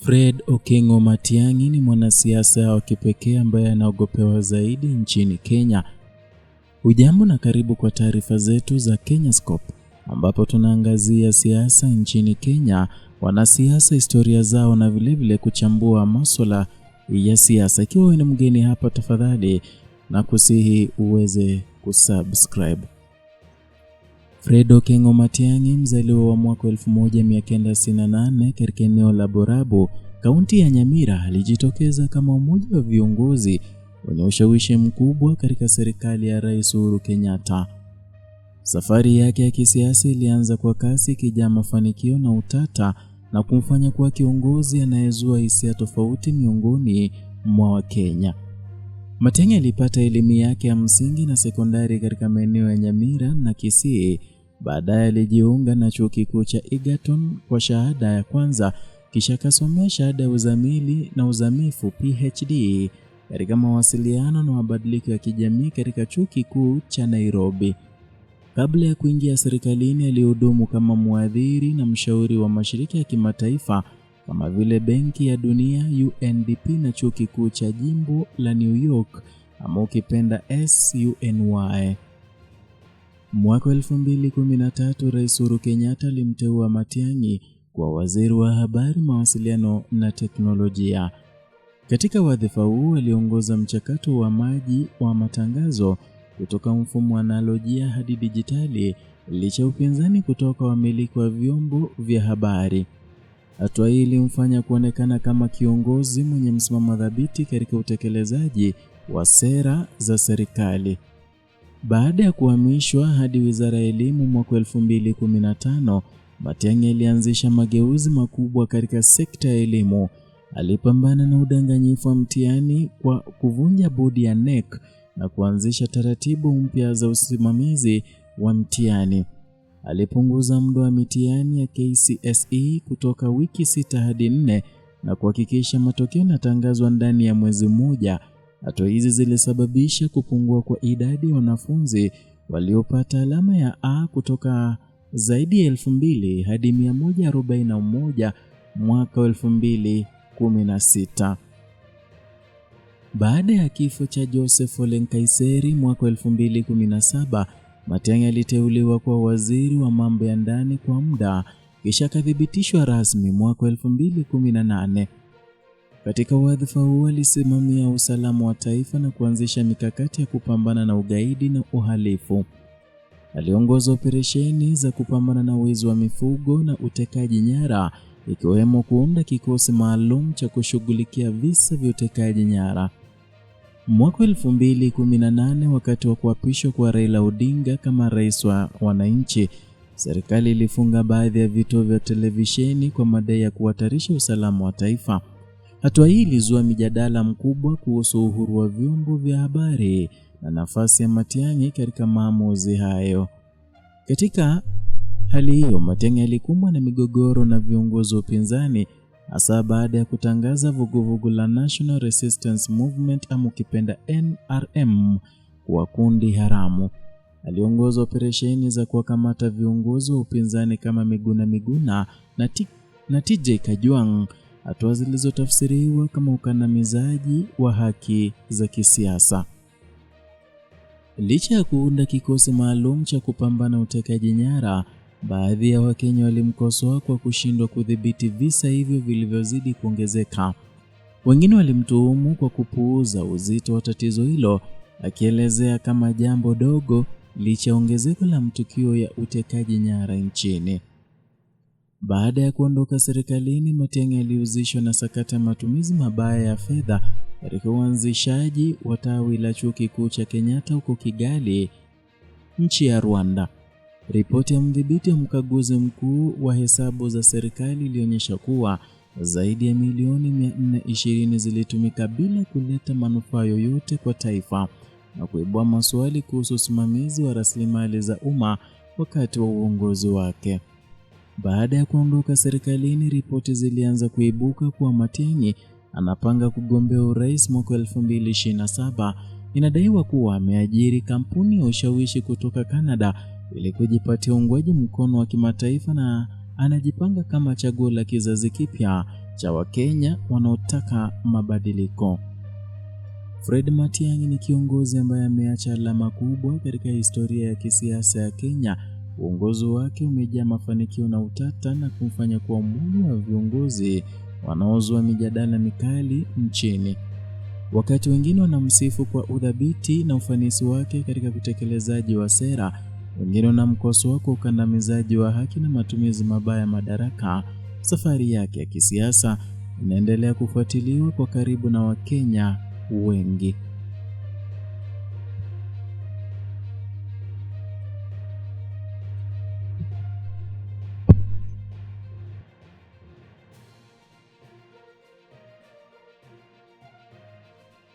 Fred Okengo Matiang'i ni mwanasiasa wa kipekee ambaye anaogopewa zaidi nchini Kenya. Hujambo na karibu kwa taarifa zetu za Kenyascope, ambapo tunaangazia siasa nchini Kenya, wanasiasa, historia zao na vilevile kuchambua masuala ya siasa. Ikiwa ni mgeni hapa, tafadhali na kusihi uweze kusubscribe. Fred Okengo Matiang'i, mzaliwa wa mwaka 1968 katika eneo la Borabu, kaunti ya Nyamira, alijitokeza kama mmoja wa viongozi wenye ushawishi mkubwa katika serikali ya Rais Uhuru Kenyatta. Safari yake ya kisiasa ilianza kwa kasi, ikijaa mafanikio na utata, na kumfanya kuwa kiongozi anayezua hisia tofauti miongoni mwa Wakenya. Matiang'i alipata elimu yake ya msingi na sekondari katika maeneo ya Nyamira na Kisii. Baadaye alijiunga na chuo kikuu cha Egerton kwa shahada ya kwanza, kisha akasomea shahada ya uzamili na uzamifu PhD katika mawasiliano na mabadiliko ya kijamii katika chuo kikuu cha Nairobi. Kabla ya kuingia serikalini, alihudumu kama mwadhiri na mshauri wa mashirika ya kimataifa kama vile Benki ya Dunia, UNDP na chuo kikuu cha jimbo la New York ama ukipenda SUNY. Mwaka 2013 Rais Uhuru Kenyatta alimteua Matiang'i kwa waziri wa habari, mawasiliano na teknolojia. Katika wadhifa huu aliongoza mchakato wa maji wa matangazo kutoka mfumo analojia hadi dijitali, licha upinzani kutoka wamiliki wa vyombo vya habari. Hatua hii ilimfanya kuonekana kama kiongozi mwenye msimamo thabiti katika utekelezaji wa sera za serikali. Baada ya kuhamishwa hadi Wizara ya Elimu mwaka 2015, Matiang'i alianzisha mageuzi makubwa katika sekta ya elimu. Alipambana na udanganyifu wa mtihani kwa kuvunja bodi ya NEC na kuanzisha taratibu mpya za usimamizi wa mtihani. Alipunguza muda wa mitihani ya KCSE kutoka wiki 6 hadi 4 na kuhakikisha matokeo yanatangazwa ndani ya mwezi mmoja. Hatua hizi zilisababisha kupungua kwa idadi ya wanafunzi waliopata alama ya A kutoka zaidi ya 2,000 hadi 141 mwaka 2016. Baada ya kifo cha Joseph Ole Nkaiseri mwaka 2017, Matiang'i aliteuliwa kwa waziri wa mambo ya ndani kwa muda, kisha akathibitishwa rasmi mwaka 2018. Katika wadhifa huu alisimamia usalama wa taifa na kuanzisha mikakati ya kupambana na ugaidi na uhalifu. Aliongoza operesheni za kupambana na wizi wa mifugo na utekaji nyara, ikiwemo kuunda kikosi maalum cha kushughulikia visa vya utekaji nyara. Mwaka 2018, wakati wa kuapishwa kwa Raila Odinga kama rais wa wananchi, serikali ilifunga baadhi ya vituo vya televisheni kwa madai ya kuhatarisha usalama wa taifa. Hatua hii ilizua mijadala mkubwa kuhusu uhuru wa vyombo vya habari na nafasi ya Matiang'i katika maamuzi hayo. Katika hali hiyo, Matiang'i alikumbwa na migogoro na viongozi wa upinzani, hasa baada ya kutangaza vuguvugu la National Resistance Movement ama ukipenda NRM kuwa kundi haramu. Aliongoza operesheni za kuwakamata viongozi wa upinzani kama Miguna na TJ Kajwang', hatua zilizotafsiriwa kama ukandamizaji wa haki za kisiasa. Licha ya kuunda kikosi maalum cha kupambana utekaji nyara, baadhi ya Wakenya walimkosoa kwa kushindwa kudhibiti visa hivyo vilivyozidi kuongezeka. Wengine walimtuhumu kwa kupuuza uzito wa tatizo hilo, akielezea kama jambo dogo licha ya ongezeko la matukio ya utekaji nyara nchini. Baada ya kuondoka serikalini, Matiang'i alihusishwa na sakata matumizi mabaya ya fedha katika uanzishaji wa tawi la chuo kikuu cha Kenyatta huko Kigali, nchi ya Rwanda. Ripoti ya mdhibiti wa mkaguzi mkuu wa hesabu za serikali ilionyesha kuwa zaidi ya milioni 420 zilitumika bila kuleta manufaa yoyote kwa taifa, na kuibua maswali kuhusu usimamizi wa rasilimali za umma wakati wa uongozi wake. Baada ya kuondoka serikalini, ripoti zilianza kuibuka kuwa Matiang'i anapanga kugombea urais mwaka 2027. Inadaiwa kuwa ameajiri kampuni ya ushawishi kutoka Canada ili kujipatia uungwaji mkono wa kimataifa na anajipanga kama chaguo la kizazi kipya cha Wakenya wanaotaka mabadiliko. Fred Matiang'i ni kiongozi ambaye ameacha alama kubwa katika historia ya kisiasa ya Kenya. Uongozi wake umejaa mafanikio na utata na kumfanya kuwa mmoja wa viongozi wanaozua mijadala mikali nchini. Wakati wengine wanamsifu kwa udhabiti na ufanisi wake katika utekelezaji wa sera, wengine wanamkosoa kwa ukandamizaji wa haki na matumizi mabaya ya madaraka. Safari yake ya kisiasa inaendelea kufuatiliwa kwa karibu na Wakenya wengi.